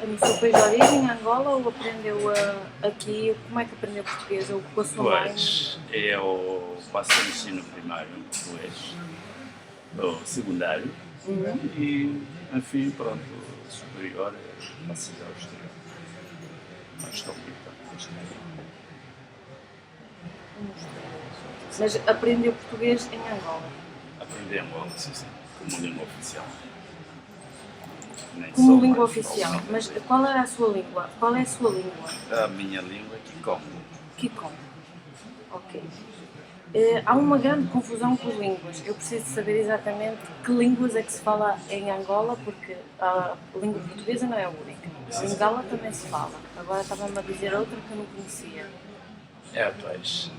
no seu país de origem, em Angola, ou aprendeu aqui? Como é que aprendeu português? Ou com a sua mãe? Pois, eu passei o ensino primário em português, o secundário, e, enfim, pronto, superior, passei ao exterior. Mas estou aqui, Mas aprendeu português em Angola? aprendi Angola, sim, como língua oficial. Nem Como sou, língua mas oficial. não. Mas qual era a sua língua? Qual é a sua língua? A minha língua é Kikongo. Kikon. Ok. Há uma grande confusão com as línguas. Eu preciso saber exatamente que línguas é que se fala em Angola, porque a língua portuguesa não é a única. A Lingala também se fala. Agora estava-me a dizer outra que eu não conhecia. Pois.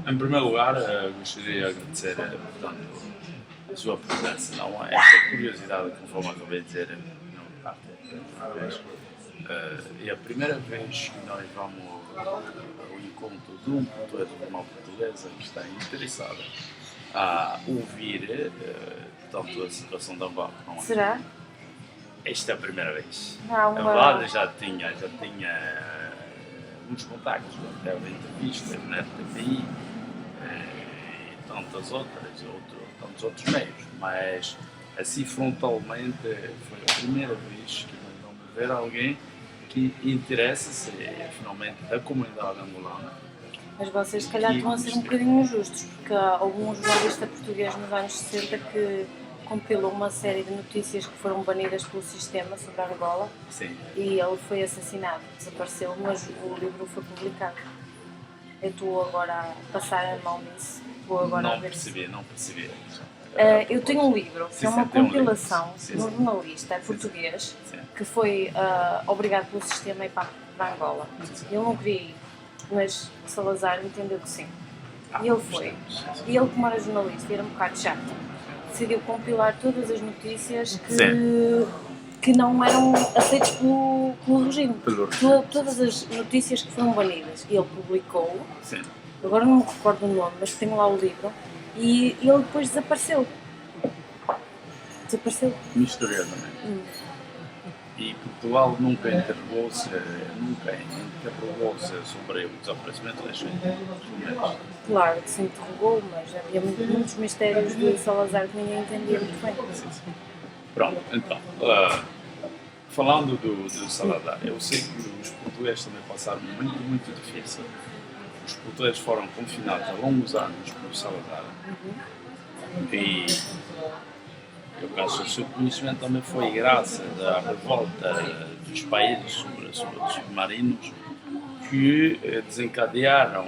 Em primeiro lugar, gostaria de agradecer, portanto, a sua presença, não é? Esta curiosidade, conforme acabei de dizer, não parte da vez. É a primeira vez que nós vamos ao encontro de um português ou de uma portuguesa que está interessada a ouvir, portanto, a situação da Angola. Não é? Será? Esta é a primeira vez. Há A uma... Vlada já tinha muitos contactos, até a entrevista na RTP e tantos outros meios, mas assim frontalmente foi a primeira vez que nós vamos ver alguém que interessa-se finalmente da comunidade angolana. Mas vocês, se calhar, estão a ser um bocadinho injustos, porque houve um jornalista português nos anos 60 que compilou uma série de notícias que foram banidas pelo sistema sobre a Angola. Sim. E ele foi assassinado, desapareceu, mas o livro foi publicado. Eu estou agora a passar a mão nisso. Vou agora Não ver percebi. eu tenho um livro, que é uma tem um livro. compilação Sim, de um sim. jornalista português Sim. que foi obrigado pelo sistema a ir para Angola. Eu não queria ir, mas Salazar entendeu que sim. E ele foi. E ele, como era jornalista, era um bocado chato, decidiu compilar todas as notícias que não eram aceitas pelo regime. Todas as notícias que foram banidas. E ele publicou, Sim. agora não me recordo o nome, mas tenho lá o livro, e ele depois desapareceu. Misteriosamente. E Portugal nunca interrogou-se sobre o desaparecimento das filhas. Claro que se interrogou, mas havia muitos mistérios de Salazar que ninguém entendia muito bem. Sim. Pronto, então, falando do Salazar, eu sei que os portugueses também passaram um momento muito difícil. Os portugueses foram confinados há longos anos por Salazar. E eu penso que o seu conhecimento também foi graças à revolta dos países sobre os submarinos que desencadearam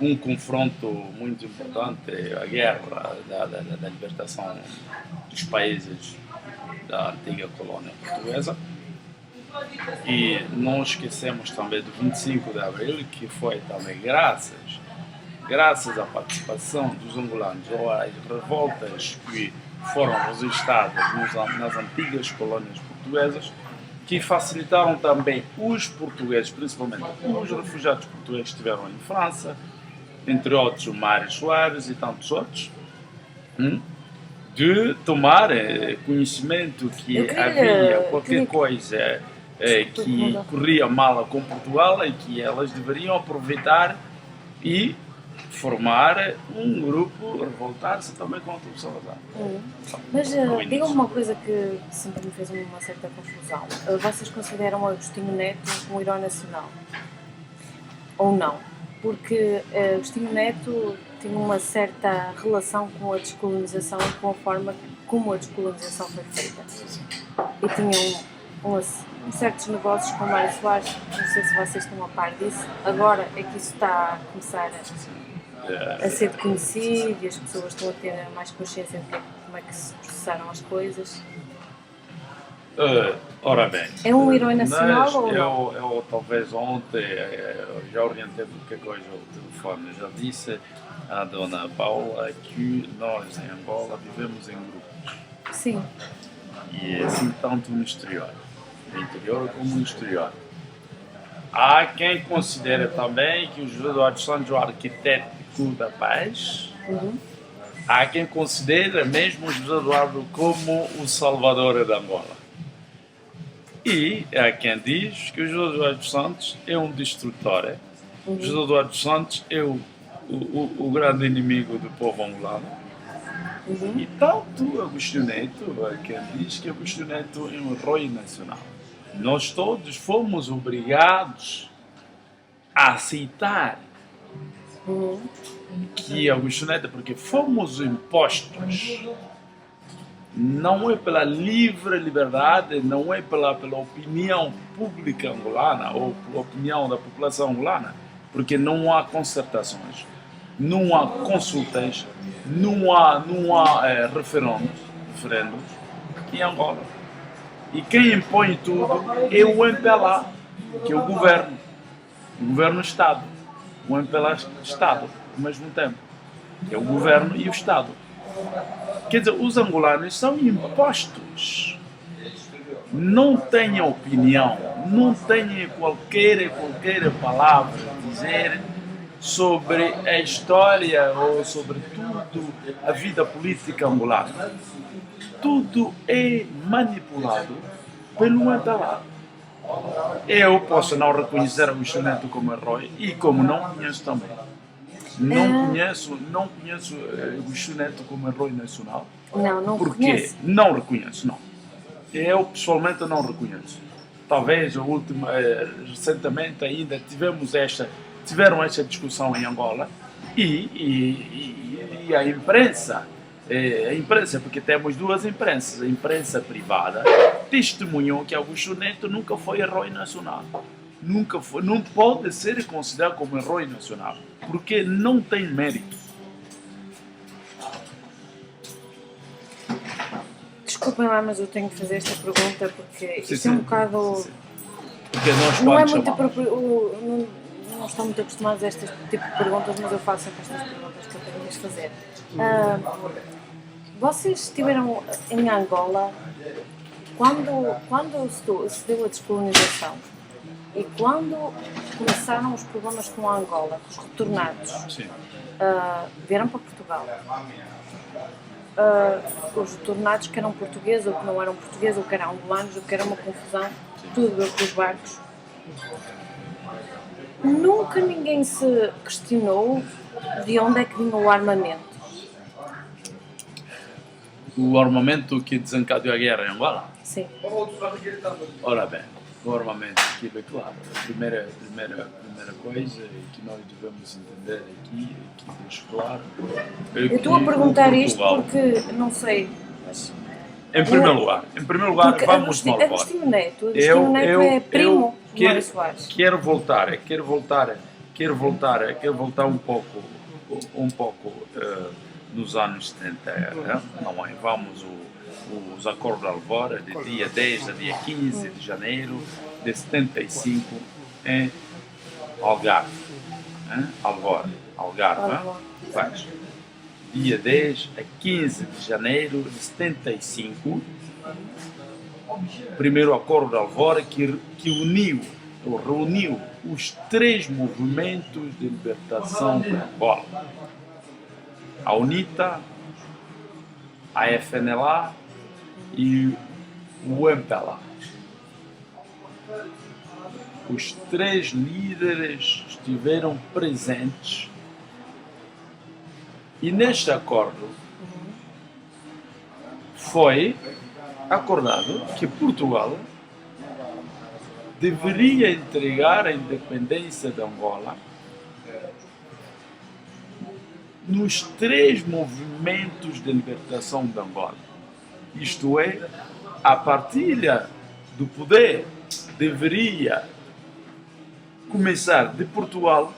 um confronto muito importante, a guerra da libertação dos países da antiga colônia portuguesa. E não esquecemos também do 25 de Abril, que foi também graças à participação dos angolanos ou às revoltas que foram registradas nas antigas colônias portuguesas, que facilitaram também os portugueses, principalmente os refugiados portugueses que estiveram em França, entre outros o Mário Soares e tantos outros, de tomar conhecimento que havia qualquer coisa que corria mal com Portugal e que elas deveriam aproveitar e formar um grupo, revoltar-se também contra o Salazar. Mas diga-me uma coisa que sempre me fez uma certa confusão. Vocês consideram Agostinho Neto um herói nacional? Ou não? Porque Agostinho Neto tinha uma certa relação com a descolonização e com a forma como a descolonização foi feita. E tinha certos negócios com o Mário Soares, não sei se vocês estão a par disso. Agora é que isso está a começar a ser conhecido e as pessoas estão a ter mais consciência de como é que se processaram as coisas. Ora bem, é um herói nacional ou não? Eu talvez ontem já orientei qualquer coisa ao telefone, já disse à dona Paula que nós em Angola vivemos em grupos. Sim. E é assim tanto no exterior como no exterior. Há quem considere também que o José Eduardo Santos é o arquiteto da paz. Há quem considere mesmo o José Eduardo como o salvador da Angola. E há quem diz que o José Eduardo dos Santos é um destrutor. José Eduardo dos Santos é o grande inimigo do povo angolano. E tanto Agostinho Neto, há quem diz que Agostinho Neto é um herói nacional. Nós todos fomos obrigados a aceitar que Agostinho Neto, porque fomos impostos, não é pela livre liberdade, não é pela opinião pública angolana ou pela opinião da população angolana, porque não há concertações, não há consultas, não há referendos em Angola. E quem impõe tudo é o MPLA, que é o governo-Estado. O MPLA-Estado, ao mesmo tempo. É o governo e o Estado. Quer dizer, os angolanos são impostos. Não têm opinião, não têm qualquer palavra a dizer sobre a história ou sobre tudo a vida política angolana. Tudo é manipulado pelo MPLA. Eu posso não reconhecer Agostinho Neto como herói e como não conheço também. Não conheço Agostinho Neto como herói nacional. Não Porque reconhece. não reconheço, não. Eu pessoalmente não reconheço. Talvez recentemente ainda tiveram esta discussão em Angola e a imprensa, porque temos duas imprensas, a imprensa privada testemunhou que Agostinho Neto nunca foi herói nacional. Nunca foi, não pode ser considerado como herói nacional, porque não tem mérito. Desculpem lá, mas eu tenho que fazer esta pergunta porque isto é um bocado. Porque nós Não é quando muito chamamos- apropriado. Não estão muito acostumados a este tipo de perguntas, mas eu faço sempre estas perguntas que eu tenho de fazer. Vocês estiveram em Angola quando se deu a descolonização e quando começaram os problemas com a Angola, com os retornados, Sim. vieram para Portugal. Os retornados que eram portugueses ou que não eram portugueses ou que eram angolanos, ou que era uma confusão, tudo a ver com os barcos. Nunca ninguém se questionou de onde é que vinha o armamento. O armamento que desencadeou a guerra em Angola? Sim. Ora bem, o armamento, aquilo é claro. A primeira coisa que nós devemos entender aqui, que deixo claro, é Eu que estou a perguntar o isto Portugal, porque, não sei, mas... Em primeiro lugar, Porque vamos mal fora. Agostinho Neto é primo de Mário Soares. Quero voltar um pouco nos anos 70, não é? Vamos os acordos de Alvora, de dia 10 a dia 15 de janeiro de 75 em Algarve, Algarve. Faz. Dia 10 a 15 de janeiro de 75, primeiro acordo de Alvora que reuniu os três movimentos de libertação de Angola: a UNITA, a FNLA e o MPLA. Os três líderes estiveram presentes e neste acordo foi acordado que Portugal deveria entregar a independência de Angola nos três movimentos de libertação de Angola. Isto é, a partilha do poder deveria começar de Portugal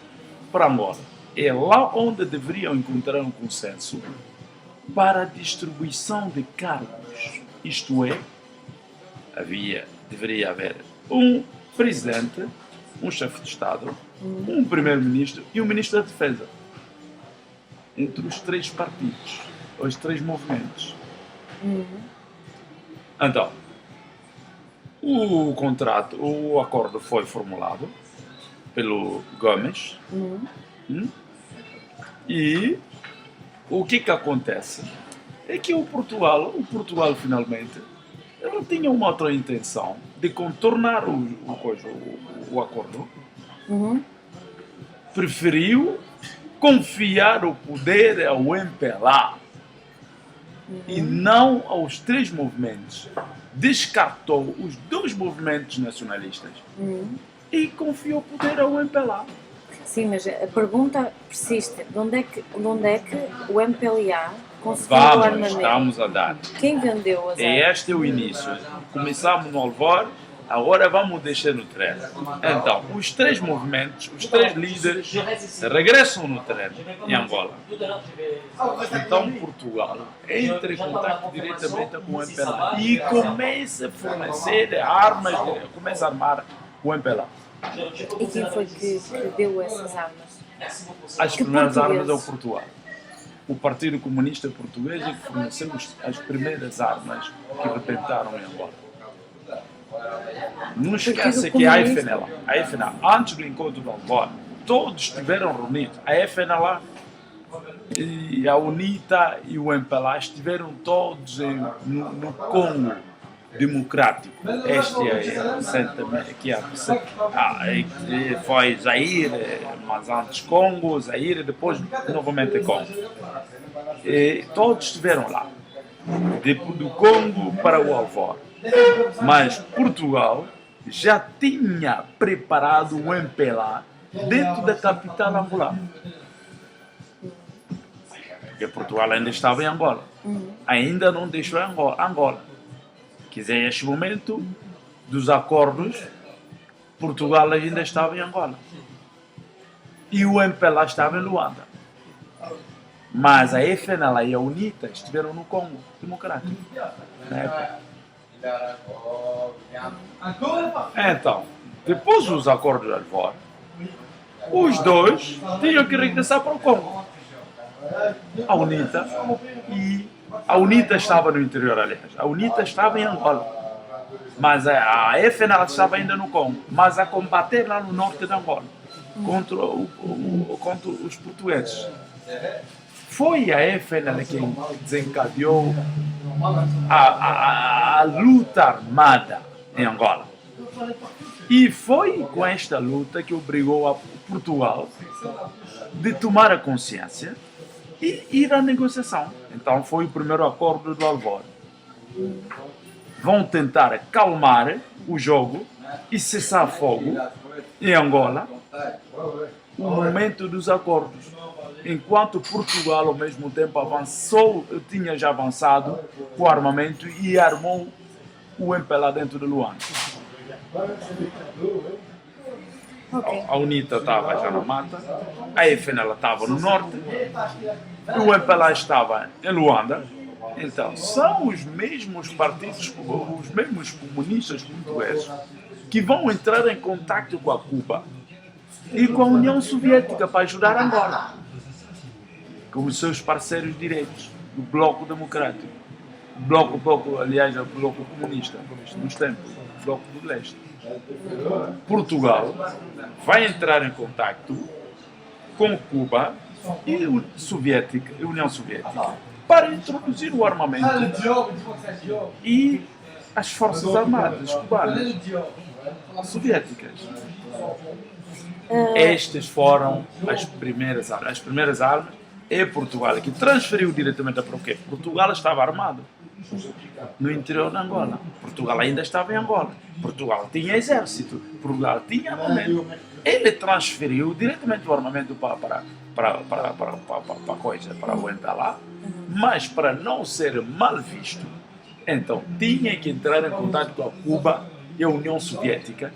para Angola. É lá onde deveriam encontrar um consenso para a distribuição de cargos. Isto é, deveria haver um presidente, um chefe de Estado, um primeiro-ministro e um ministro da Defesa. Entre os três partidos, os três movimentos. Então, o acordo foi formulado pelo Gomes. E o que acontece é que o Portugal finalmente, ele tinha uma outra intenção de contornar o acordo, preferiu confiar o poder ao MPLA e não aos três movimentos. Descartou os dois movimentos nacionalistas e confiou o poder ao MPLA. Sim, mas a pergunta persiste. De onde é que o MPLA conseguiu o armamento? Estamos a dar. Quem vendeu as armas? Este é o início. Começamos no Alvor, agora vamos deixar no terreno. Então, os três movimentos, os três líderes regressam no terreno, em Angola. Então, Portugal entra em contato diretamente com o MPLA e começa a fornecer armas, começa a armar o MPLA. E quem foi que deu essas armas? As primeiras armas é o Portugal. O Partido Comunista Português é que forneceu as primeiras armas que rebentaram em Angola. Não esqueça que a FNLA, antes do encontro do Alvor, todos estiveram reunidos. A FNLA, e a UNITA e o MPLA estiveram todos no Congo Democrático. Este é recentemente, que foi Zaire, mas antes Congo, Zaire, depois novamente Congo. E todos estiveram lá, do Congo para o Alvor. Mas Portugal já tinha preparado o MPLA dentro da capital angolana. Porque Portugal ainda estava em Angola. Ainda não deixou Angola. Quer dizer, neste momento dos acordos, Portugal ainda estava em Angola. E o MPLA estava em Luanda. Mas a FNLA e a UNITA estiveram no Congo Democrático. Na época. Então, depois dos acordos de Alvor, os dois tinham que regressar para o Congo. A UNITA estava no interior, aliás. A UNITA estava em Angola. Mas a FNLA estava ainda no Congo. Mas a combater lá no norte de Angola. Contra os portugueses. Foi a FNLA quem desencadeou a luta armada em Angola. E foi com esta luta que obrigou a Portugal de tomar a consciência e ir à negociação. Então foi o primeiro acordo do Alvor. Vão tentar acalmar o jogo e cessar fogo em Angola no momento dos acordos. Enquanto Portugal, ao mesmo tempo, tinha já avançado com o armamento e armou o MPLA dentro de Luanda. Okay. A UNITA estava já na mata, a FNLA estava no norte, e o MPLA estava em Luanda. Então, são os mesmos partidos, os mesmos comunistas portugueses que vão entrar em contato com a Cuba e com a União Soviética para ajudar Angola, com os seus parceiros diretos do Bloco Democrático. Aliás, é o Bloco Comunista, nos tempos, o Bloco do Leste. Portugal vai entrar em contato com Cuba e a União Soviética para introduzir o armamento e as forças armadas cubanas soviéticas. Estas foram as primeiras armas. As primeiras armas é Portugal que transferiu diretamente para o quê? Portugal estava armado no interior de Angola. Portugal ainda estava em Angola. Portugal tinha exército. Portugal tinha armamento. Ele transferiu diretamente o armamento para o MPLA, mas para não ser mal visto, então tinha que entrar em contato com a Cuba e a União Soviética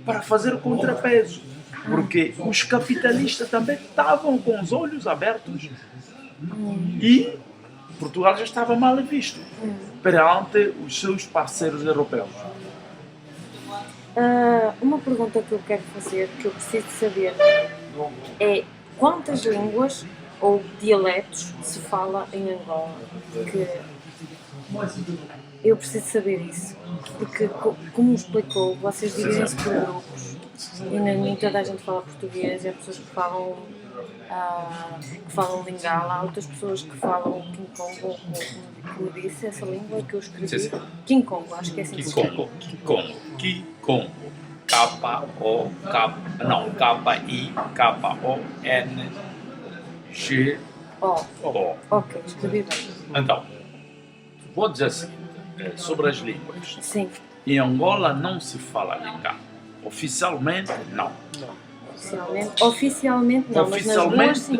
para fazer o contrapeso. Porque os capitalistas também estavam com os olhos abertos e Portugal já estava mal visto perante os seus parceiros europeus. Uma pergunta que eu quero fazer, que eu preciso saber, é quantas línguas ou dialetos se fala em Angola? Porque eu preciso saber isso. Porque, como explicou, vocês dividem-se por grupos. E na minha toda a gente fala português e há pessoas que falam que falam Lingala, há outras pessoas que falam King Kong, ou como disse, essa língua que eu escrevi. Sim. King Kong, acho que é assim que se chama. Kikongo. K-O-K, não, K-I-K-O-N-G-O. Ok, escrevi bem. Então, vou dizer assim, sobre as línguas. Sim, Em Angola não se fala Lingala. Oficialmente, não. oficialmente não, mas nas ruas sim.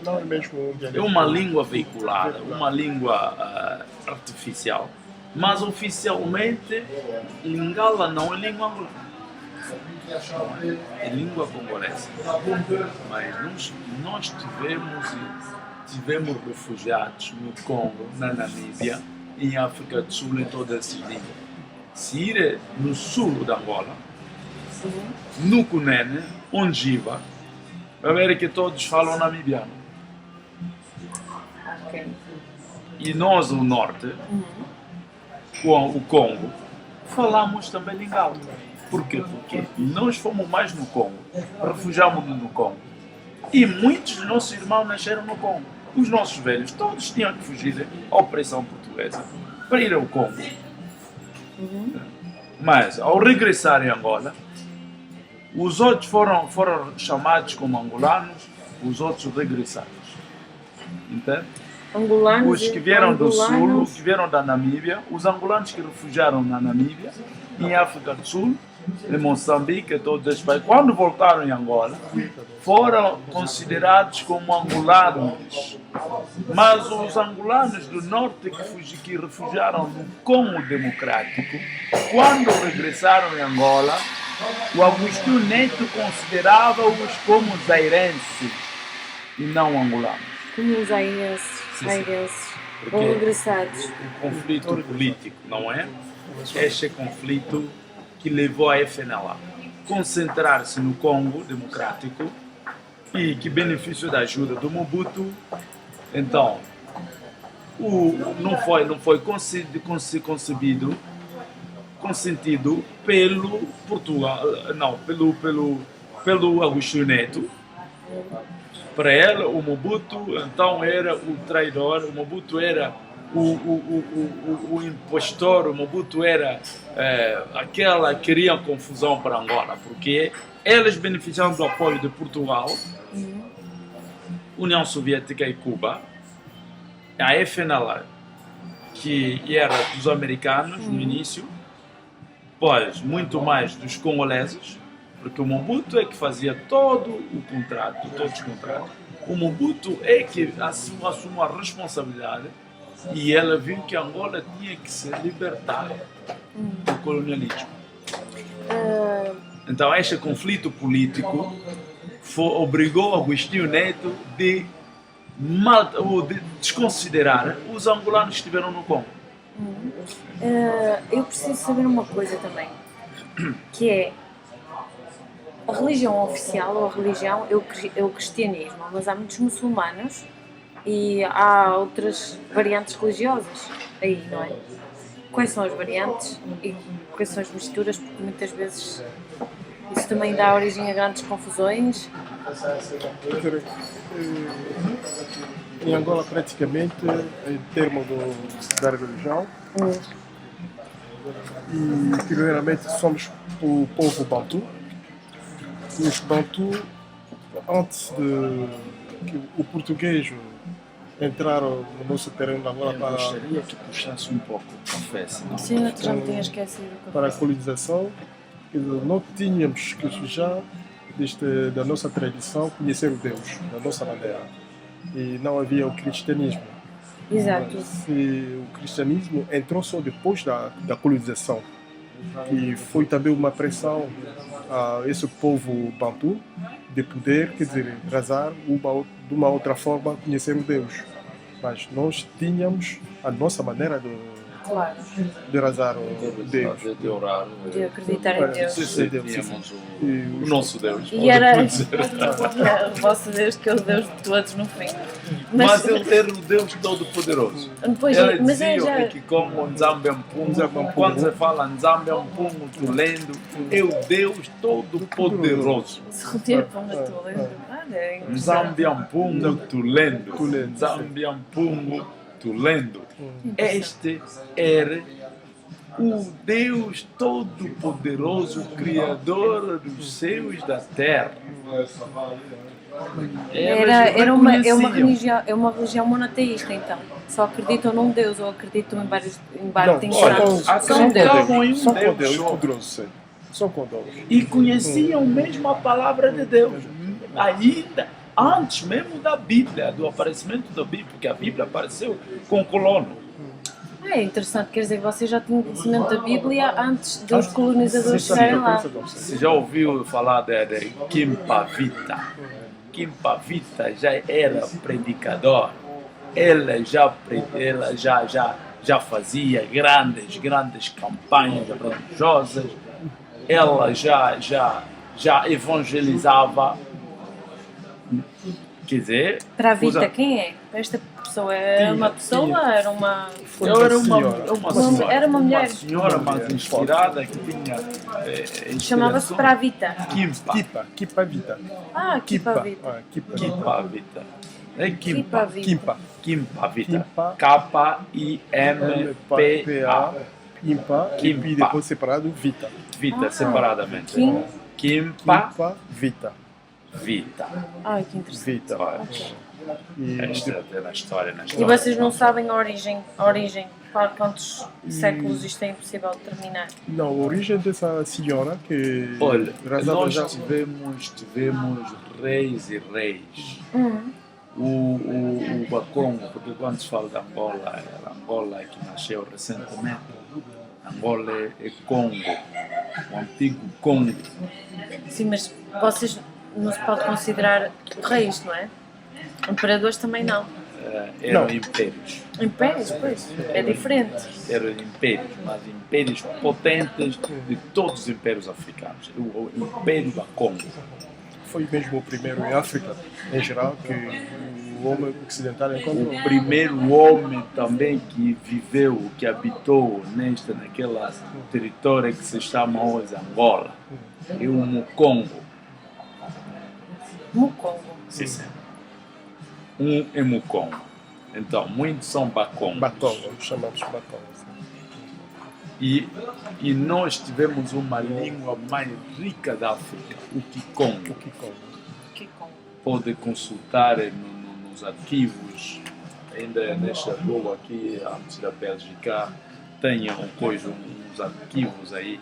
Não é mesmo É uma língua veiculada, uma língua artificial, mas oficialmente Lingala não é língua angolana. É língua congolesa. Mas nós tivemos refugiados no Congo, na Namíbia, em África do Sul, em todas essas línguas. Se ir no sul da Angola, no Cunene, Ongiva, vai ver que todos falam namibiano. Ok. E nós, no norte, com o Congo, falamos também Lingala. Por quê? Porque nós fomos mais no Congo, refugiámos-nos no Congo. E muitos dos nossos irmãos nasceram no Congo. Os nossos velhos, todos tinham que fugir à opressão portuguesa para ir ao Congo. Mas, ao regressar em Angola, os outros foram chamados como angolanos, os outros regressaram. Entende? Angolanos, Os que vieram do sul, angolanos, os que vieram da Namíbia, os angolanos que refugiaram na Namíbia, em África do Sul, em Moçambique, todos esses países, quando voltaram em Angola, foram considerados como angolanos. Mas os angolanos do norte que refugiaram no Congo Democrático, quando regressaram em Angola, o Agostinho Neto considerava-os como zairenses e não angolanos. como os airenses, Porque ou regressados. o conflito político, não é? Este conflito que levou a FNLA a concentrar-se no Congo Democrático e que benefício da ajuda do Mobutu. Então, não foi consentido pelo Portugal, não, pelo Agostinho Neto. Para ele, o Mobutu então era o traidor, o Mobutu era o impostor, o Mobutu era aquela que queria confusão para Angola, porque eles beneficiaram do apoio de Portugal, União Soviética e Cuba, a FNLA, que era dos americanos no início, pois muito mais dos congoleses, porque o Mobutu é que fazia todo o contrato, todos os contratos. O Mobutu é que assumiu a responsabilidade e ela viu que Angola tinha que se libertar do colonialismo. Então este conflito político obrigou Agostinho Neto de desconsiderar os angolanos que estiveram no Congo. Eu preciso saber uma coisa também, que é a religião oficial, ou a religião, é o cristianismo, mas há muitos muçulmanos e há outras variantes religiosas aí, não é? Quais são as variantes e quais são as misturas, porque muitas vezes isso também dá origem a grandes confusões. Quer dizer, em Angola, praticamente, em termos da religião, e primeiramente somos o povo Bantu. E os Bantu, antes de que o português entraram no nosso terreno de Angola para, Gostaria que puxasse um pouco o café, senão... Sim, eu já me tinha esquecido. para a colonização, não tínhamos que já da nossa tradição conhecer o Deus, da nossa maneira. E não havia o cristianismo. Exato. E o cristianismo entrou só depois da colonização. E foi também uma pressão a esse povo bantu de poder, quer dizer, rezar de uma outra forma, conhecer o Deus. Mas nós tínhamos a nossa maneira de Claro. de rezar o Deus. de orar. De acreditar em Deus. Sim, Deus, sim, tínhamos E o os- nosso Deus. E era pode dizer. o vosso Deus, que é o Deus de todos no fim. Mas ele era o Deus Todo-Poderoso. Depois, Ele mas é dizia já. que como Nzambe Mpungu, Nzambe Mpungu. quando você fala Nzambe Mpungu, tu lendo, é o Deus Todo-Poderoso. Se roteiro para uma toda. É interessante. Nzambe Mpungu, tu lendo. Tu lendo, Nzambe Mpungu, tu lendo. Este era o Deus Todo-Poderoso, Criador dos céus e da terra. É uma reconheciam. religião monoteísta, então. Só acreditam num Deus ou acreditam em vários Não, tem olha, santos. há Só um Deus. acreditavam em um Só com Deus Deus só. poderoso, sim. Só com Deus. E conheciam mesmo a palavra de Deus, ainda antes mesmo da Bíblia, do aparecimento da Bíblia, porque a Bíblia apareceu com o colono. É interessante, quer dizer que vocês já tinham conhecimento da Bíblia antes dos colonizadores Sim, chegarem lá. Você já ouviu falar de Kimpavita? Kimpavita já era predicador, ela já fazia grandes campanhas religiosas, ela já evangelizava. Quer dizer, Para a Vita, usa- quem é? Esta pessoa era uma pessoa? Era uma. era uma senhora. Era uma mulher. Uma senhora mais inspirada que tinha. Chamava-se Para a Vita. Kimpa. Kipa Vita. Ah, aqui para a Vita. Ah, Kipa. Kimpa Vita. É Aqui para a Kimpa. Vita. Kimpa. Kimpa Vita. Kimpa. K-I-M-P-A. Kimpa. E Kimpa. depois separado, Vita. Vita, separadamente. Kim- Kimpa Kimpa Vita. Vita. Ai, que interessante. Vita. Olha, E esta é na história. E vocês não sabem a origem? Para quantos séculos isto é impossível determinar? não, a origem dessa senhora que Olha, rezava nós já. tivemos reis e reis. Hum. O Bakongo, porque quando se fala de Angola, Angola é que nasceu recentemente. Angola é Congo, o antigo Congo. Sim, mas vocês não se pode considerar reis, não é? Imperadores também não. Eram Não. impérios. Impérios, pois, é diferente. Eram impérios, mas impérios potentes de todos os impérios africanos. O Império da Congo. Foi mesmo o primeiro em África, em geral, que o homem ocidental encontrou. O primeiro homem também que viveu, que habitou naquela território que se chama hoje Angola, é o Mukongo. Mukongo. Sim, sim. Um é Mukongo. Então, muitos são Bakongos. Batongo, chamamos Batongo. E nós tivemos uma língua mais rica da África, o Kikongo. O Kikongo. Que Congo. Pode consultar nos arquivos, ainda nesta rua aqui, antes da Bélgica, tem uns arquivos aí.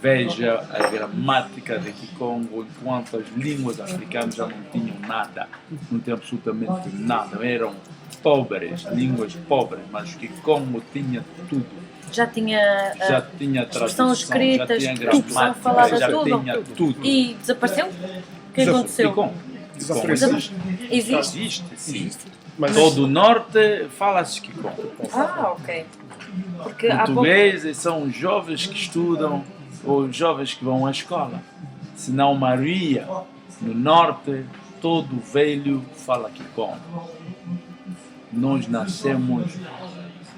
Veja a gramática de Kikongo, enquanto as línguas africanas já não tinham nada, não tinham absolutamente nada, eram pobres, línguas pobres, mas o Kikongo tinha tudo. Já tinha Já tinha expressão tradução, escrita, já tinha expressão gramática, falada, já tudo. tinha tudo. E desapareceu? O que aconteceu? Kikongo. Desapareceu. Existe? Existe, sim. Mas Todo o norte fala-se Kikongo. Ah, ok. Porque há pouco. Portugueses são os jovens que estudam ou os jovens que vão à escola. Senão Maria, no norte, todo velho fala Kikongo. Nós nascemos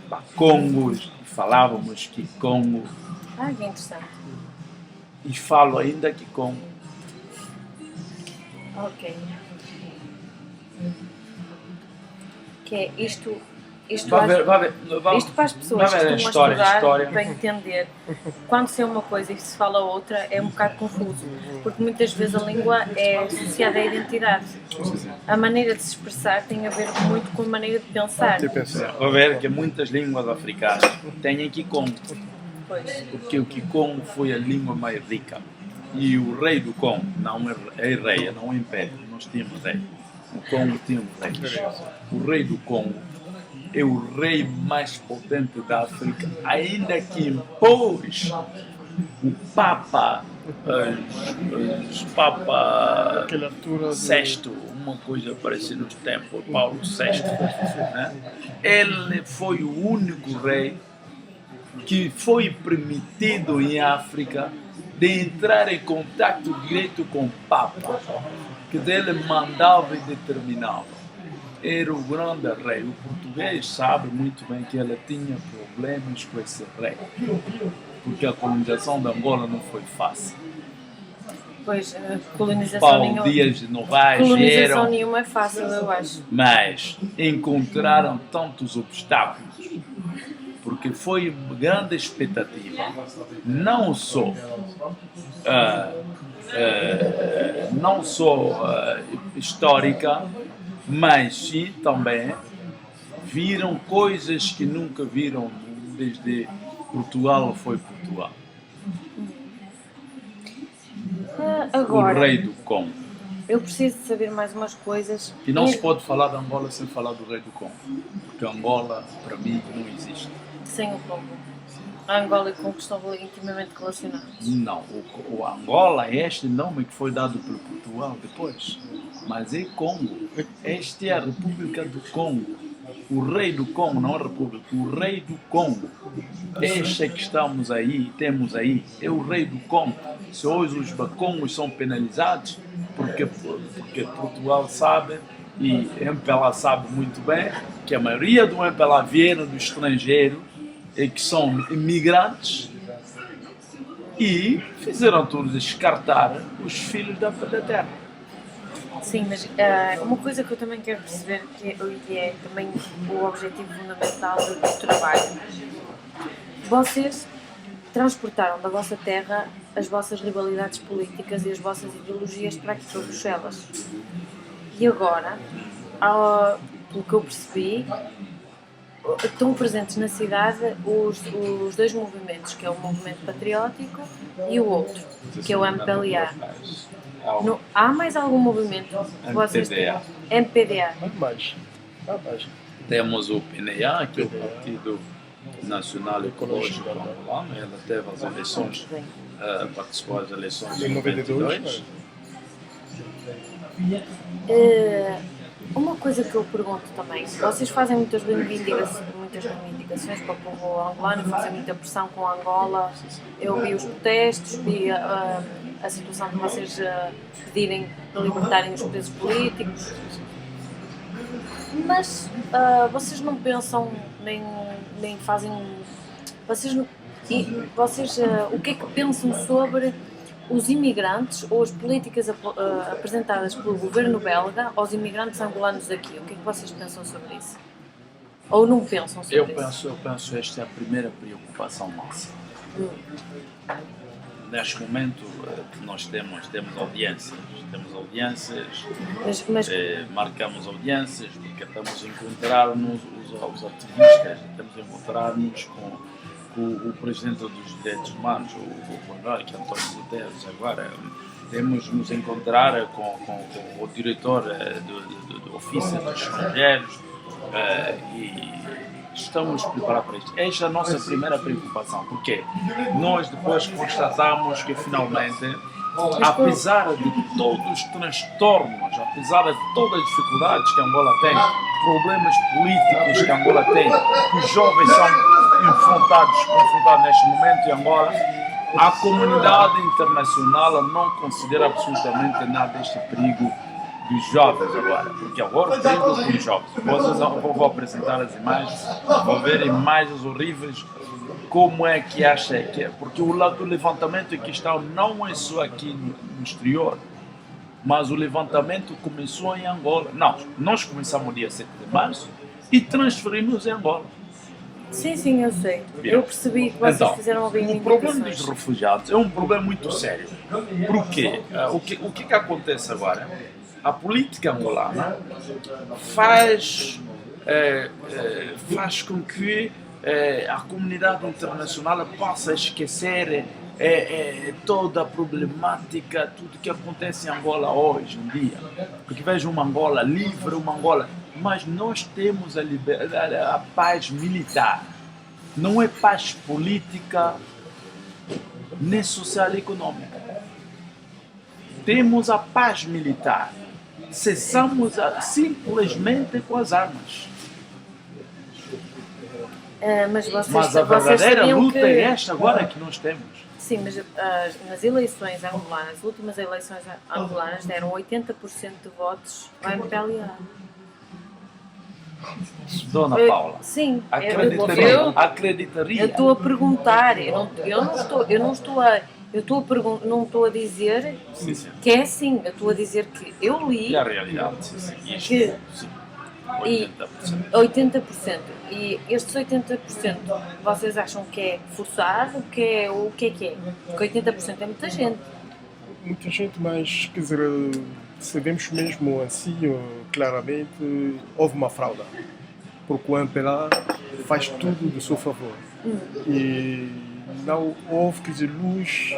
Bakongos, falávamos Kikongo Ah, que interessante. e falo ainda Kikongo. Ok. Que é isto Vai ver, isto para as pessoas que vai ver a estão a estudar história. para entender quando se é uma coisa e se fala outra é um bocado confuso, porque muitas vezes a língua é associada à identidade. A maneira de se expressar tem a ver muito com a maneira de pensar. eu pensei, Vai ver que muitas línguas africanas têm Kikongo, Pois. porque o Kikongo foi a língua mais rica. E o rei do Congo, não é rei, não é império, nós tínhamos rei. O Congo tinha um rei. O rei do Congo é o rei mais potente da África, ainda que impôs o Papa, os Papa aquela altura VI, uma coisa parecida nos tempos, Paulo VI, né? Ele foi o único rei que foi permitido em África de entrar em contato direto com o Papa, que dele mandava e determinava. Era o grande rei. O português sabe muito bem que ele tinha problemas com esse rei, porque a colonização de Angola não foi fácil. Pois, colonização Paulo nenhuma. Dias de Novaes Colonização eram, nenhuma é fácil, eu acho. mas encontraram tantos obstáculos, porque foi uma grande expectativa, não só histórica, mas sim também viram coisas que nunca viram desde Portugal foi Portugal. Agora, O rei do Congo. eu preciso de saber mais umas coisas. E não se pode falar de Angola sem falar do rei do Congo, porque Angola, para mim, não existe. Sem o Congo. A Angola e o Congo estão intimamente relacionados. Não, o Angola é este nome que foi dado pelo Portugal depois, mas é Congo. Esta é a República do Congo. O rei do Congo, não a República, o rei do Congo. Este que estamos aí, temos aí, é o rei do Congo. Se hoje os bacongos são penalizados, porque Portugal sabe, e MPLA sabe muito bem, que a maioria do MPLA vieram do estrangeiro, e que são imigrantes, e fizeram tudo descartar os filhos da terra. Sim, mas uma coisa que eu também quero perceber, que é também o objetivo fundamental do trabalho. Vocês transportaram da vossa terra as vossas rivalidades políticas e as vossas ideologias para aqui para Bruxelas. E agora, pelo que eu percebi, estão presentes na cidade os dois movimentos, que é o movimento patriótico e o outro, que é o MPLA. Há mais algum movimento que vocês têm? MPDA. Há mais. Temos o PNA, que é o Partido Nacional Ecológico Angolano. Ela teve as eleições, participou das eleições de 92. Uma coisa que eu pergunto também, vocês fazem muitas reivindicações para o povo angolano, fazem muita pressão com Angola. Eu vi os protestos, vi a situação de vocês pedirem para libertarem os presos políticos, mas vocês não pensam nem fazem. Vocês o que é que pensam sobre os imigrantes ou as políticas apresentadas pelo governo belga aos imigrantes angolanos daqui? O que é que vocês pensam sobre isso? Ou não pensam sobre isso? Eu penso que esta é a primeira preocupação nossa. Neste momento que nós temos audiências, marcamos audiências porque estamos a encontrar-nos os ativistas, estamos a encontrar-nos com o Presidente dos Direitos Humanos, o Manuel, que é António Guterres. Agora temos de nos encontrar com o diretor do Ofício dos Estrangeiros e estamos preparados para isto. Esta é a nossa primeira preocupação, porque nós depois constatamos que finalmente, apesar de todos os transtornos, apesar de todas as dificuldades que Angola tem, problemas políticos que Angola tem, que os jovens são confrontados neste momento em Angola, a comunidade internacional não considera absolutamente nada este perigo dos jovens agora, porque agora o perigo dos jovens. Vou apresentar as imagens, vou ver imagens horríveis, como é que acha que é, porque o levantamento que está não é só aqui no exterior, mas o levantamento começou em Angola. Não, nós começamos no dia 7 de março e transferimos em Angola. Sim, eu sei. Eu percebi que vocês fizeram uma reivindicações. O problema dos refugiados é um problema muito sério. Por quê? O que acontece agora? A política angolana faz com que a comunidade internacional possa esquecer toda a problemática, tudo que acontece em Angola hoje em dia. Porque veja uma Angola livre, uma Angola... Mas nós temos a paz militar. Não é paz política, nem social e econômica. Temos a paz militar. Cessamos simplesmente com as armas. Mas vocês, Mas a vocês verdadeira sabiam luta que... é esta agora que nós temos. Sim, mas nas eleições angolanas, as últimas eleições angolanas deram 80% de votos ao MPLA. Dona Paula, Sim, acreditaria. eu estou a perguntar, não estou a dizer Sim, sim. que é assim, eu estou a dizer que eu li E a realidade, sim, sim. Isto, que sim, e 80%. e estes 80% vocês acham que é forçado? O que é que é? Porque 80% é muita gente. Muita gente, mas quer dizer, se vemos mesmo assim, claramente, houve uma fraude. Porque o MPLA faz tudo do seu favor. E não houve, quer dizer, luz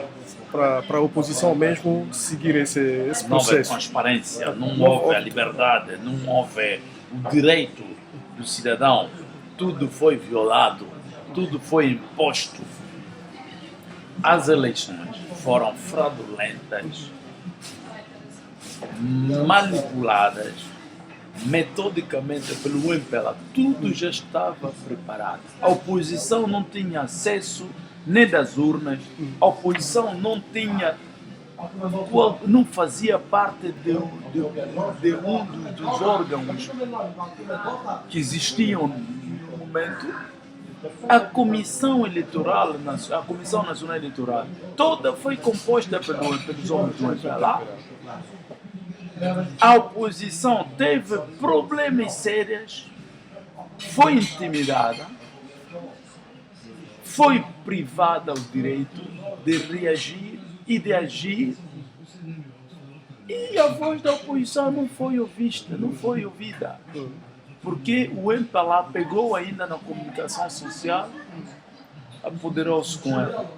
para a oposição mesmo seguir esse Não houve processo. transparência, não houve a liberdade, não houve o direito do cidadão. Tudo foi violado, tudo foi imposto. As eleições foram fraudulentas, manipuladas, metodicamente pelo MPLA. Tudo já estava preparado. A oposição não tinha acesso nem das urnas, a oposição não tinha, não fazia parte de um dos órgãos que existiam no momento. A Comissão Eleitoral, a Comissão Nacional Eleitoral, toda foi composta pelos homens do MPLA. A oposição teve problemas sérios, foi intimidada, foi privada do direito de reagir e de agir, e a voz da oposição não foi ouvida, não foi ouvida, porque o MPLA pegou ainda na comunicação social, apoderou-se com ela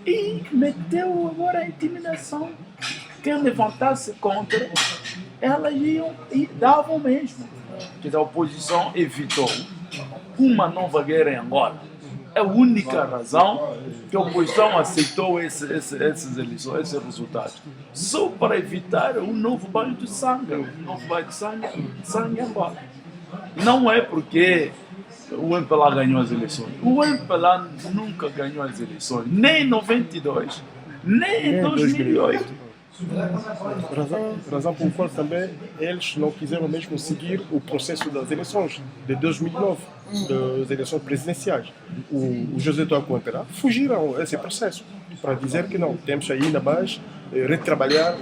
e meteu agora a intimidação. Quem levantasse contra, elas iam e davam mesmo. Que a oposição evitou uma nova guerra em Angola. É a única razão que a oposição aceitou essas eleições, esses resultados. Só para evitar um novo banho de sangue, sangue em Angola. Não é porque o MPLA ganhou as eleições. O MPLA nunca ganhou as eleições, nem em 92, nem em 2008. Razão pela qual também eles não quiseram mesmo seguir o processo das eleições de 2009, das eleições presidenciais. O José Eduardo Contreras fugiram a esse processo para dizer que não, temos ainda mais retrabalhar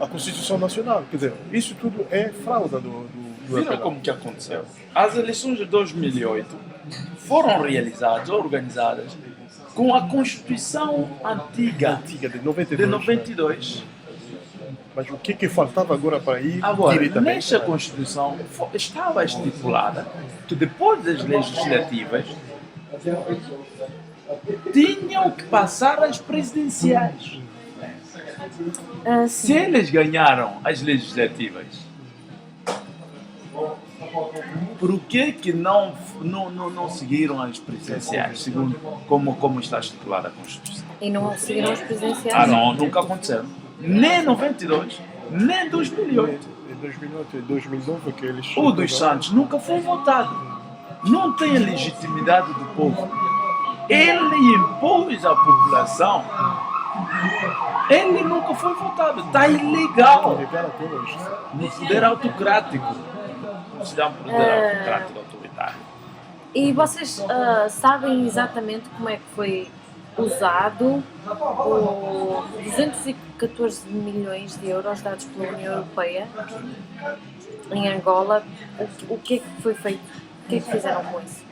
a Constituição Nacional. Quer dizer, isso tudo é fraude do Viram MPLA. como que aconteceu? As eleições de 2008 foram realizadas, organizadas, com a Constituição antiga De 92. de 92. Mas o que faltava agora para ir Agora, diretamente? nesta Constituição estava estipulada que depois das legislativas tinham que passar as presidenciais. Se eles ganharam as legislativas, por que não seguiram as presidenciais, segundo como está estipulada a Constituição? E não seguiram os presidenciais? Ah, não, nunca aconteceu. Nem em 92, nem em 2008. Em 2008 e 2009 que eles... O dos Santos nunca foi votado. Não tem a legitimidade do povo. Ele impôs à população. Ele nunca foi votado. Está ilegal. Legal até hoje. No poder autocrático. Não se dá um poder autocrático autoritário. E vocês sabem exatamente como é que foi usado os 214 milhões de euros dados pela União Europeia em Angola? O que é que foi feito? O que é que fizeram com isso?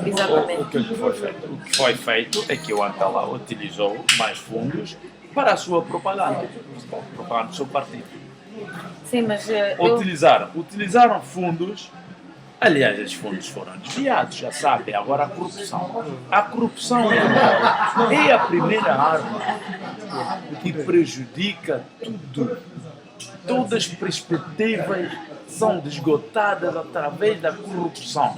Exatamente. O que foi feito? O que foi feito é que o MPLA utilizou mais fundos para a sua propaganda. Propaganda do seu partido. Sim, mas Utilizaram fundos. Aliás, esses fundos foram desviados, já sabem. Agora a corrupção. A corrupção é a primeira arma que prejudica tudo. Todas as perspectivas são esgotadas através da corrupção.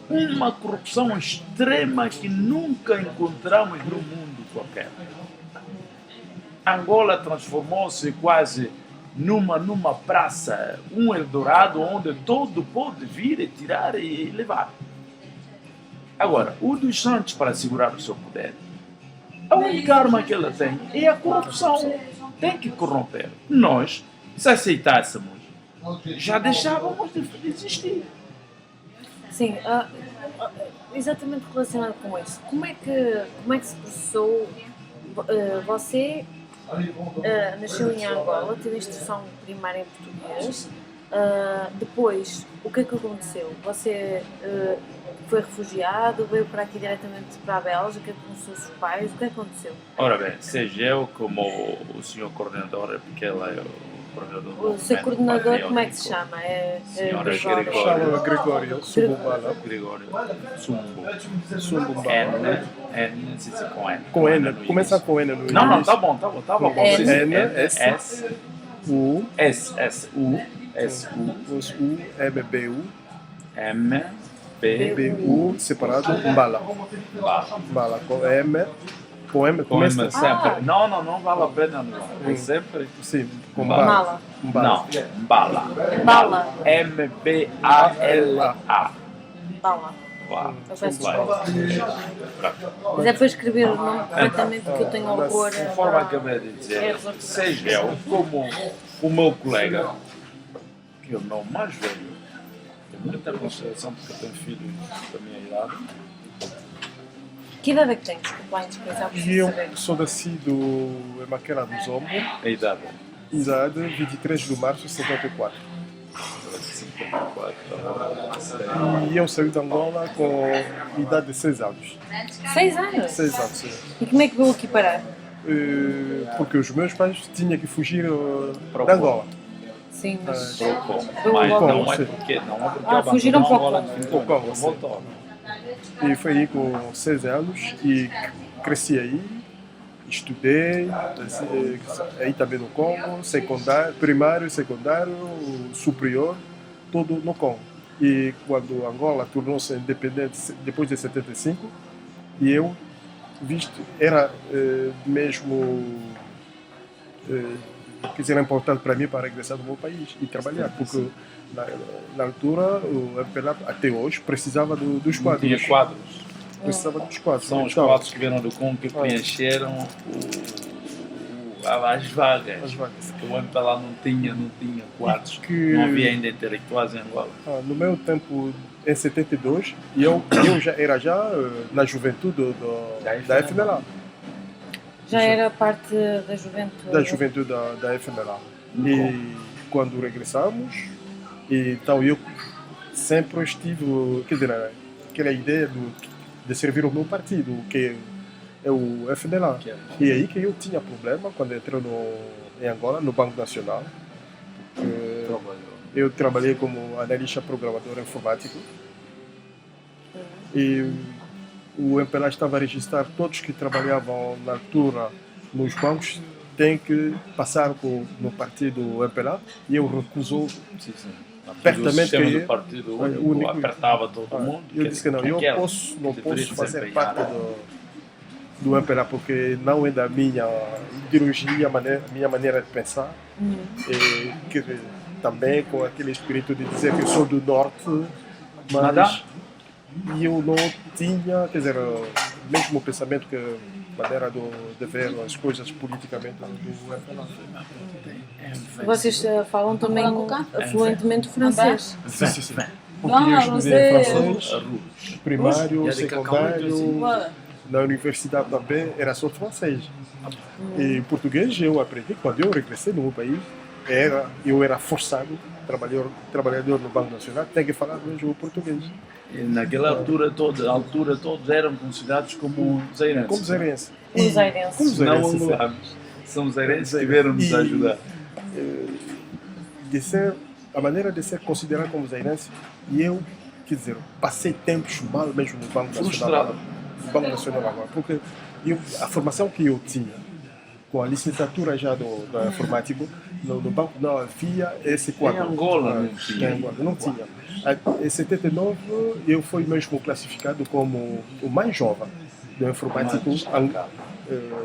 Uma corrupção extrema que nunca encontramos no mundo qualquer. Angola transformou-se quase numa praça, um Eldorado, onde todo pode vir e tirar e levar. Agora, o dos Santos, para segurar o seu poder, a única arma que ela tem é a corrupção. Tem que corromper. Nós, se aceitássemos, já deixávamos de existir. Sim, exatamente relacionado com isso. Como é que se processou? Você nasceu em Angola, teve instrução primária em português. Depois, o que é que aconteceu? Você foi refugiado, veio para aqui diretamente para a Bélgica com os seus pais, o que aconteceu? Ora bem, seja eu como o senhor coordenador, porque ele é o coordenador do O seu movimento coordenador, como é que patriótico, se chama? Senhora Gregório. Chama Gregório Subumbala. Gregório Sumbo. Subumbala. N, se diz com N. Com N, no começa início. com N no início. Não, tá bom. N, S, U, U, M, B, U, M, B, B, U, separado, Mbala. Mbala, com M, começa sempre. Não vale a pena, não. É sempre. sim, com Mbala. Mbala. Não, Bala. Bala. M-B-A-L-A. Bala. Vá. Eu peço Vai. desculpa. Mas é para escrever o nome corretamente que eu tenho horror. Conforme acabei de dizer, seja eu como o meu colega, que é o meu mais velho, tenho muita consideração porque eu tenho filhos da minha idade. Que idade é que tens? Desculpa, já E preciso eu saber. sou nascido em Maquena dos Ombros, A idade. idade 23 de março de 54. 54. E eu saí de Angola com idade de 6 anos. 6 anos? 6 anos, sim. E como é que veio aqui parar? Porque os meus pais tinham que fugir Para o de Angola. Sim, mas. Trocou. Eu Mas logo- não é sim. porque fugiram para o Angola Congo. definitivamente, Para o Congo, não sim. voltou. E foi aí com 6 anos e cresci aí, estudei, aí também no Congo, secundário, primário, secundário, superior, tudo no Congo. E quando Angola tornou-se independente depois de 75, e eu era mesmo quer dizer, era importante para mim para regressar ao meu país e trabalhar, porque na altura o MPLA até hoje precisava dos Tinha quadros. quadros. Precisava dos quadros. São os Então, quadros que vieram do Congo que preencheram as vagas. as vagas. Que o MPLA não tinha quadros. Que- Não havia ainda intelectuais em Angola. No meu tempo, em 72, eu já era na juventude da FNLA. Já era parte da juventude. Da juventude da FNLA. E quando regressamos, então eu sempre estive, quer dizer, aquela ideia de servir o meu partido, que é o FNLA. E aí que eu tinha problema quando entrei em Angola, no Banco Nacional. Eu trabalhei como analista programador informático. E o MPLA estava a registrar todos que trabalhavam na altura nos bancos têm que passar no partido MPLA e eu recusou Sim. Apertamente O sistema que do partido o único único- apertava todo mundo. eu disse que não, eu Aquela não que posso deveria fazer desempenhar. parte do MPLA porque não é da minha ideologia, minha maneira de pensar. E que também com aquele espírito de dizer que eu sou do norte, mas Nada? e eu não tinha, quer dizer, mesmo o pensamento que maneira de ver as coisas politicamente do MPLA. Vocês falam também fluentemente francês. Sim. Porque eu estudei francês, primário, secundário, na universidade também era só francês. E português eu aprendi quando eu regressei no meu país. Eu era forçado, trabalhador no Banco Nacional, tem que falar mesmo português. E naquela altura todos eram considerados como zairenses. Como zairense. Os airenses. Como Não zairense, sim. angolanos. São zairenses que vieram nos E- ajudar. A maneira de ser considerado como zairense, e eu, quer dizer, passei tempos mal mesmo no Banco Nacional. Frustrado. No Banco Nacional agora, porque a formação que eu tinha, com a licenciatura já da informática, no banco não havia esse quadro. Em Angola não tinha. Em Angola não tinha. Em 79 eu fui mesmo classificado como o mais jovem do informático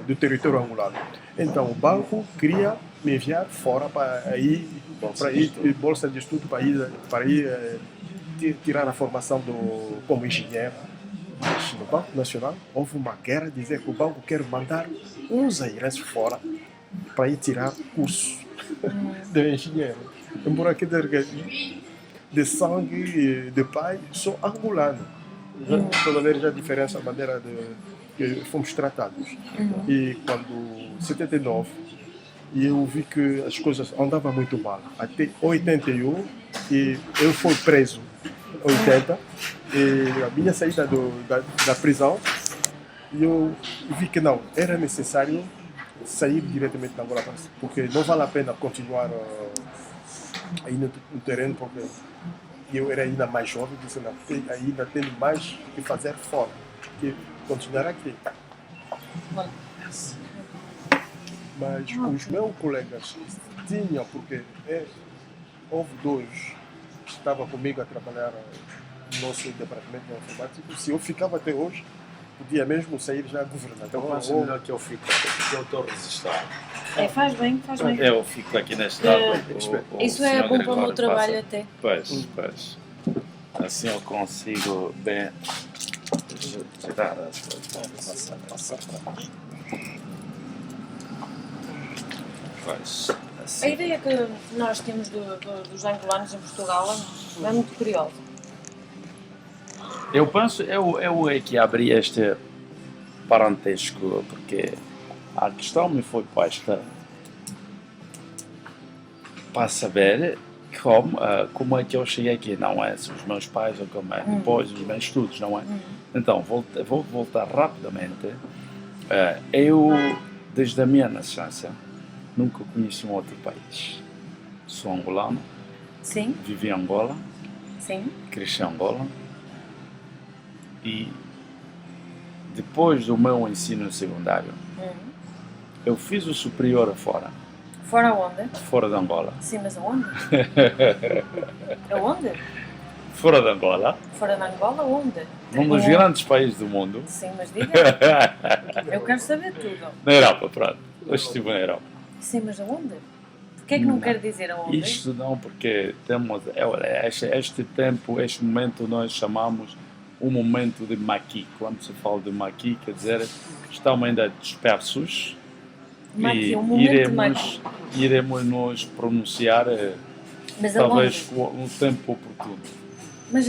do território angolano. Então o banco queria me enviar fora para ir bolsa de estudo para ir tirar a formação como engenheiro. Mas no Banco Nacional houve uma guerra dizer que o banco quer mandar uns airenses fora para ir tirar curso de engenheiro. Embora que de sangue de pai sou angolano. Toda vez já a diferença, a maneira que fomos tratados. E quando 79 eu vi que as coisas andavam muito mal. Até 81 e eu fui preso. 80 e a minha saída da prisão, eu vi que não, era necessário sair diretamente da Angola, porque não vale a pena continuar aí no terreno, porque eu era ainda mais jovem, disse, não, ainda tenho mais que fazer fora, que continuar aqui. Mas os meus colegas tinham, porque houve dois que estavam comigo a trabalhar no nosso departamento de informática. Se eu ficava até hoje, podia mesmo sair já governador. Então penso melhor que eu fico, porque eu estou a resistir. Faz bem, faz bem. Eu fico aqui neste lado. Isso é bom para o meu trabalho até. Pois. Assim eu consigo bem tirar as coisas. Pois, A assim. ideia que nós temos dos angolanos em Portugal é muito curiosa. Eu penso, eu é que abri este parentesco, porque a questão me foi posta para saber como é que eu cheguei aqui, não é? Se os meus pais ou como é, depois dos meus estudos, não é? Então, vou voltar rapidamente. Eu, desde a minha nascença, nunca conheci um outro país. Sou angolano, Sim, vivi em Angola, sim. cresci em Angola e depois do meu ensino secundário, eu fiz o superior fora Fora onde? de Angola. Sim, mas aonde? Aonde? Fora de Angola, Fora da Angola, onde? num dos grandes países do mundo. Sim, mas diga. Eu quero saber tudo. Na Europa, pronto. Eu estive na Europa. Sim, mas aonde? Porquê é que não quer dizer aonde? Isto não, porque temos este tempo, este momento nós chamamos um momento de maqui. Quando se fala de maqui, quer dizer que estamos ainda dispersos Maqui, e um momento de maqui. iremos nos pronunciar Mas talvez aonde? com um tempo oportuno. Mas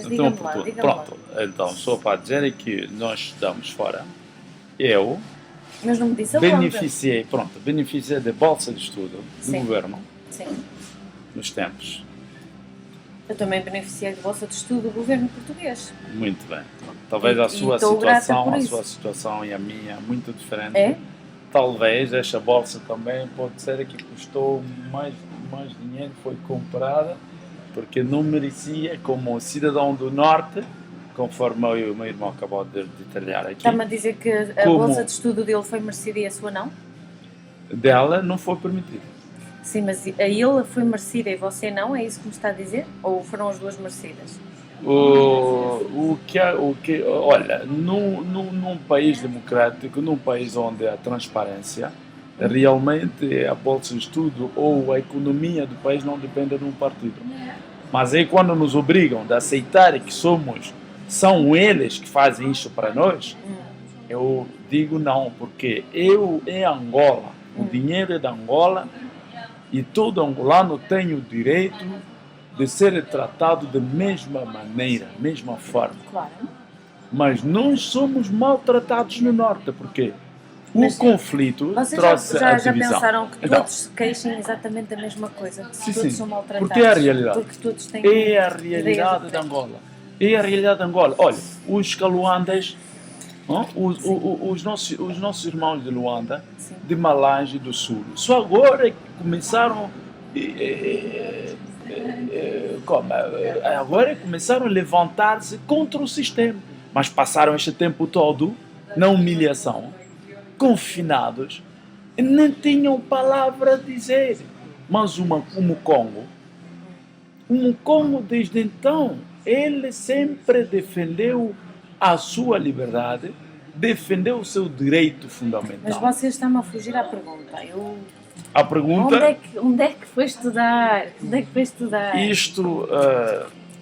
diga-me lá, diga-me lá. Pronto, então só para dizer que nós estamos fora. Eu Mas não me disse aonde. beneficiei de bolsa de estudo do Sim. governo Sim. nos tempos. Eu também beneficiei de bolsa de estudo do governo português. Muito bem. Talvez E a sua estou grata situação, por a isso. sua situação e a minha muito diferente. É? Talvez esta bolsa também pode ser que custou mais dinheiro, foi comprada porque não merecia como cidadão do Norte, conforme o meu irmão acabou de detalhar aqui. Está-me a dizer que a Como? bolsa de estudo dele foi merecida e a sua não? Dela não foi permitido. Sim, mas a ele foi merecida e você não? É isso que me está a dizer? Ou foram as duas merecidas? Olha, num país democrático, num país onde a transparência, realmente a bolsa de estudo ou a economia do país não depende de um partido. Mas aí quando nos obrigam a aceitar que são eles que fazem isso para nós, eu digo não, porque em Angola, o dinheiro é da Angola e todo angolano tem o direito de ser tratado da mesma maneira, mesma forma. Claro. Mas nós somos maltratados no Norte, porque Mas o conflito Vocês trouxe a já divisão. pensaram que Então, todos se queixem exatamente da mesma coisa? Que Sim, todos sim. são maltratados? Porque é a realidade. Porque todos têm é a ideias realidade de diferentes. Angola. É a realidade de Angola. Olha, os caluandas, os nossos irmãos de Luanda, Sim. de Malange do Sul, só agora começaram agora começaram a levantar-se contra o sistema, mas passaram este tempo todo na humilhação, confinados, e nem tinham palavra a dizer. Mas o Mukongo desde então ele sempre defendeu a sua liberdade defender o seu direito Mas fundamental. vocês estão a fugir à pergunta. A pergunta, Onde é que foi estudar? Onde é que foi estudar? isto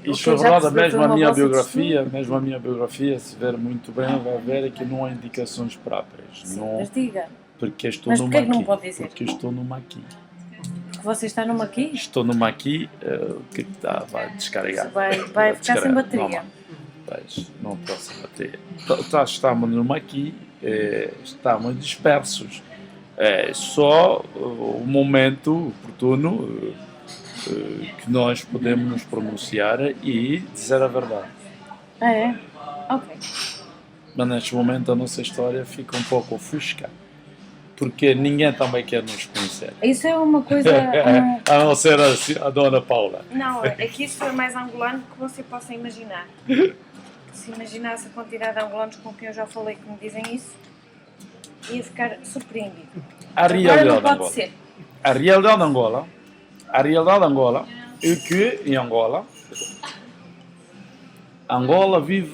Ok, é já verdade, percebi, mesmo foi a uma minha bolsa de biografia, estudo. mesmo a minha biografia, se ver muito bem, vai ver que não há indicações próprias. Sim, Não, mas diga. porque estou Mas no porquê que não maqui. pode dizer? Porque estou no maqui. Que você está numa aqui? Estou no maqui, o que está? Vai descarregar. Vai ficar sem descarregar. bateria. Não posso bater. Estamos no maqui, estamos dispersos. É só o momento oportuno que nós podemos nos pronunciar e dizer a verdade. Ah, é? Ok. Mas neste momento a nossa história fica um pouco ofuscada, porque ninguém também quer nos conhecer. Isso é uma coisa. A não ser a Dona Paula. Não, é que isso é mais angolano que você possa imaginar. Se imaginasse a quantidade de angolanos com quem eu já falei que me dizem isso, ia ficar surpreendido. A Agora realidade não de pode Angola. ser. A realidade de Angola é que em Angola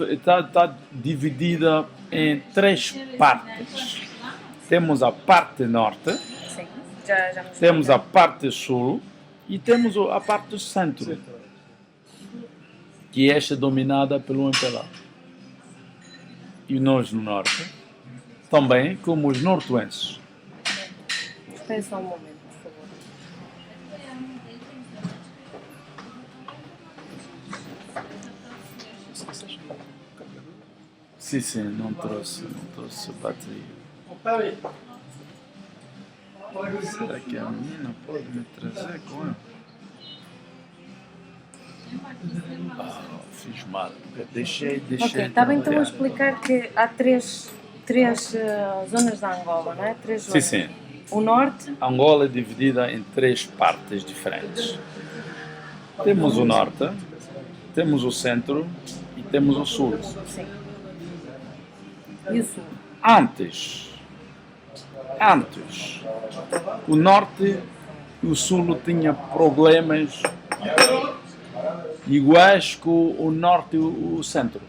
está dividida em 3 partes. Temos a parte norte, Sim, já me temos a parte sul e temos a parte centro, que esta é dominada pelo MPLA. E nós no norte, também como os nortuenses. Espera só um momento, por favor. Sim, não trouxe bateria. Será que a menina pode me trazer com ela? Fiz mal. Deixei. Ok, estava então a explicar que há três zonas da Angola, não é? 3 zonas. Sim. O norte, Angola é dividida em 3 partes diferentes. Temos o norte, temos o centro e temos o sul. sim. E o sul. Antes, o norte e o sul tinham problemas iguais com o norte e o centro.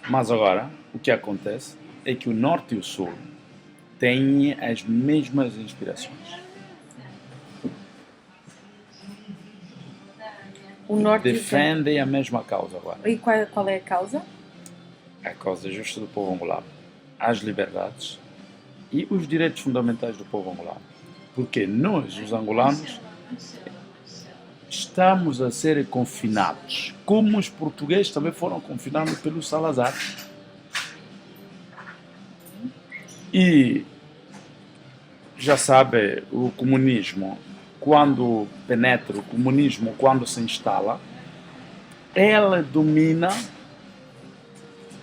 Mas agora, o que acontece é que o norte e o sul têm as mesmas inspirações. O norte e o centro. Defendem a mesma causa agora. E qual é a causa? A causa justa do povo angolano, as liberdades e os direitos fundamentais do povo angolano. Porque nós, os angolanos, estamos a ser confinados, como os portugueses também foram confinados pelo Salazar. E já sabe, o comunismo, quando penetra, o comunismo, quando se instala, ela domina,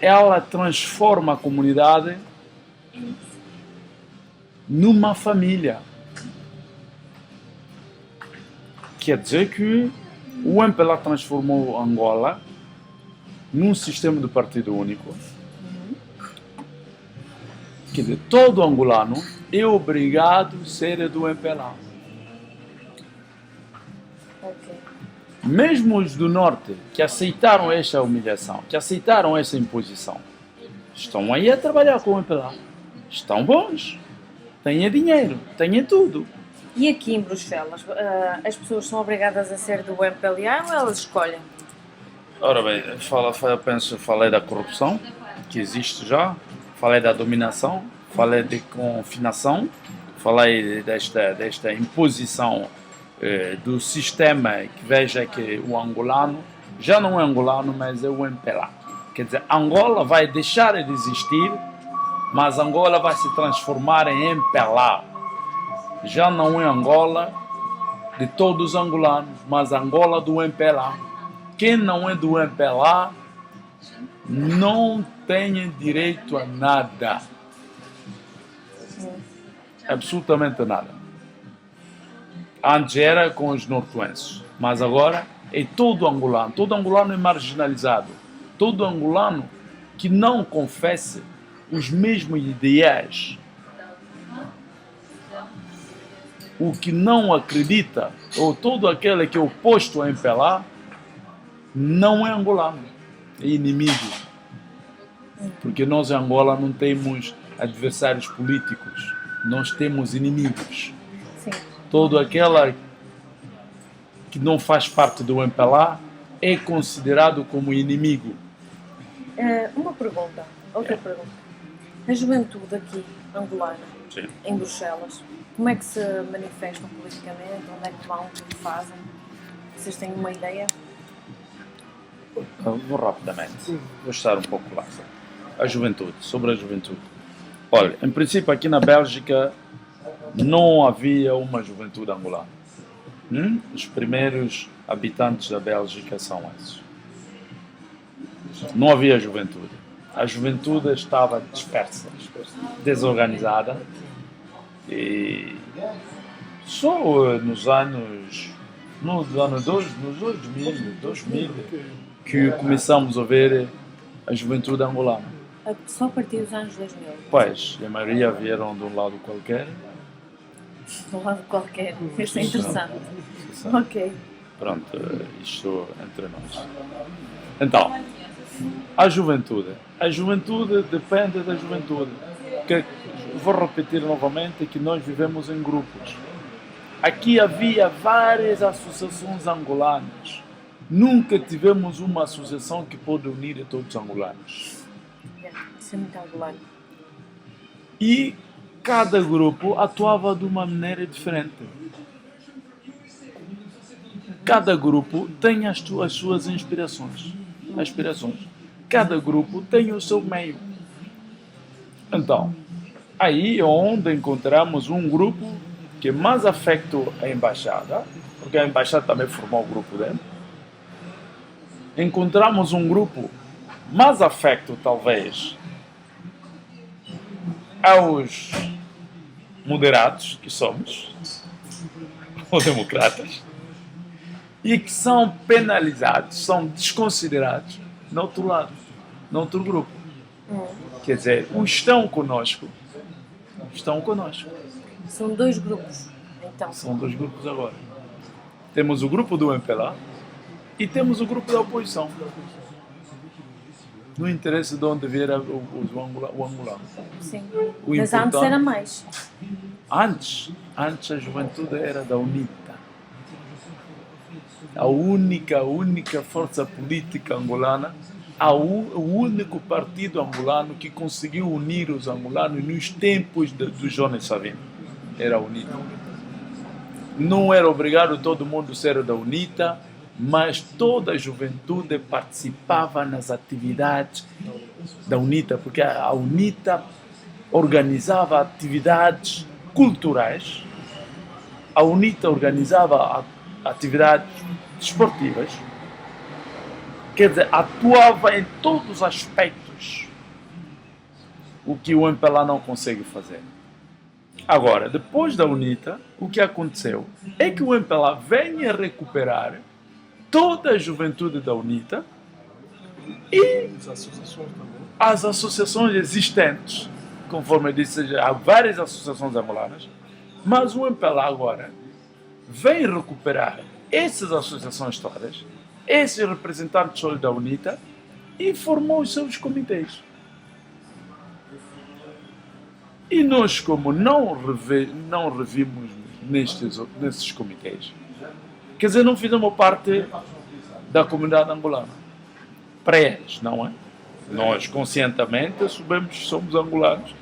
ela transforma a comunidade numa família. Quer dizer que o MPLA transformou Angola num sistema de partido único. Quer dizer, todo angolano é obrigado a ser do MPLA. Ok. Mesmo os do Norte, que aceitaram esta humilhação, que aceitaram essa imposição, estão aí a trabalhar com o MPLA. Estão bons. Têm dinheiro, têm tudo. E aqui em Bruxelas, as pessoas são obrigadas a ser do MPLA ou elas escolhem? Ora bem, falei da corrupção, que existe já, falei da dominação, falei de confinação, falei desta imposição do sistema que veja que o angolano já não é angolano, mas é o MPLA. Quer dizer, Angola vai deixar de existir, mas Angola vai se transformar em MPLA. Já não é Angola de todos os angolanos, mas Angola do MPLA. Quem não é do MPLA não tem direito a nada. Absolutamente nada. Antes era com os nortuenses, mas agora é todo angolano. Todo angolano é marginalizado. Todo angolano que não confesse os mesmos ideais, o que não acredita, ou todo aquele que é oposto ao MPLA, não é angolano, é inimigo. Porque nós em Angola não temos adversários políticos, nós temos inimigos. Sim. Todo aquela que não faz parte do MPLA é considerado como inimigo. Uma pergunta, outra pergunta. A juventude aqui, angolana, Sim. em Bruxelas, como é que se manifestam politicamente? Onde é que vão? O que fazem? Vocês têm uma ideia? Vou rapidamente. Vou estar um pouco lá. A juventude, sobre a juventude. Olha, em princípio aqui na Bélgica não havia uma juventude angolana. Os primeiros habitantes da Bélgica são esses. Não havia juventude. A juventude estava dispersa, desorganizada e só nos anos 2000 que começamos a ver a juventude angolana. Só a partir dos anos 2000? Pois, a maioria vieram de um lado qualquer. De um lado qualquer. Isso é interessante. Sim. Ok. Pronto, isto entre nós. Então, a juventude depende da juventude. Que, vou repetir novamente que nós vivemos em grupos. Aqui havia várias associações angolanas. Nunca tivemos uma associação que pôde unir a todos os angolanos. Isso é muito angolano. E cada grupo atuava de uma maneira diferente. Cada grupo tem as suas inspirações. Aspirações. Cada grupo tem o seu meio. Então, aí é onde encontramos um grupo que mais afeta a embaixada, porque a embaixada também formou o grupo dele. Encontramos um grupo mais afeto, talvez, aos moderados, que somos, ou democratas, e que são penalizados, são desconsiderados no outro lado, no outro grupo. Quer dizer, os estão conosco. São dois grupos, então. São dois grupos agora. Temos o grupo do MPLA e temos o grupo da oposição. No interesse de onde vier o angolano. Sim. O Mas antes importante- era mais. Antes a juventude era da UNITA. A única força política angolana, o único partido angolano que conseguiu unir os angolanos nos tempos do Jonas Savimbi. Era a UNITA. Não era obrigado todo mundo ser da UNITA, mas toda a juventude participava nas atividades da UNITA, porque a UNITA organizava atividades culturais, a UNITA organizava atividades desportivas, quer dizer, atuava em todos os aspectos, o que o MPLA não consegue fazer. Agora, depois da UNITA, o que aconteceu é que o MPLA vem a recuperar toda a juventude da UNITA e As associações também. as associações existentes. Conforme eu disse, há várias associações angolanas, mas o MPLA agora vem recuperar essas associações todas, esses representantes todos da UNITA, e formou os seus comitês. E nós, como não revimos nesses comitês, quer dizer, não fizemos parte da comunidade angolana. Para eles, não é? Nós, conscientemente, sabemos que somos angolanos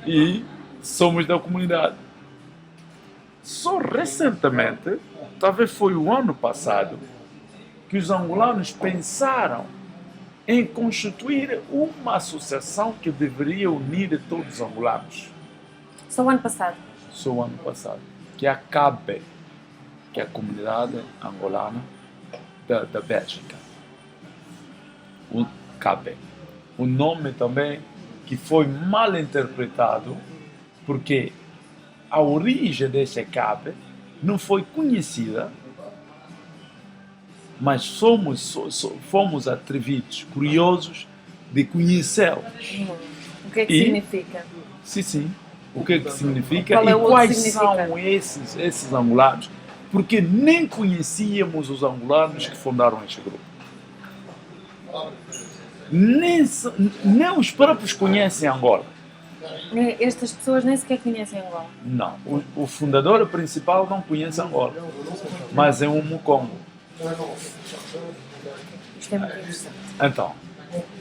e somos da comunidade. Só recentemente, talvez foi o ano passado, que os angolanos pensaram em constituir uma associação que deveria unir todos os angolanos. Só o ano passado. Só o ano passado. Que é a CABE, que é a Comunidade Angolana da Bélgica. O CABE. O nome também que foi mal interpretado, porque a origem desse CABE não foi conhecida, mas fomos atrevidos, curiosos de conhecê-los. O que é que E- significa? Sim. O que é que significa Qual é e o outro quais significado? são esses angolanos? Porque nem conhecíamos os angolanos que fundaram este grupo. nem os próprios conhecem Angola. Estas pessoas nem sequer conhecem Angola. Não, o fundador principal não conhece Angola, mas é um Mukongo. Isto é muito interessante. Então,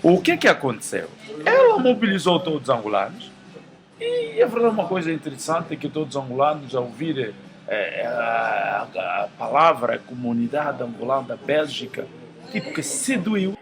o que aconteceu? Ela mobilizou todos os angolanos e é verdade uma coisa interessante que todos os angolanos ao ouvir a palavra comunidade angolana da Bélgica, tipo que seduiu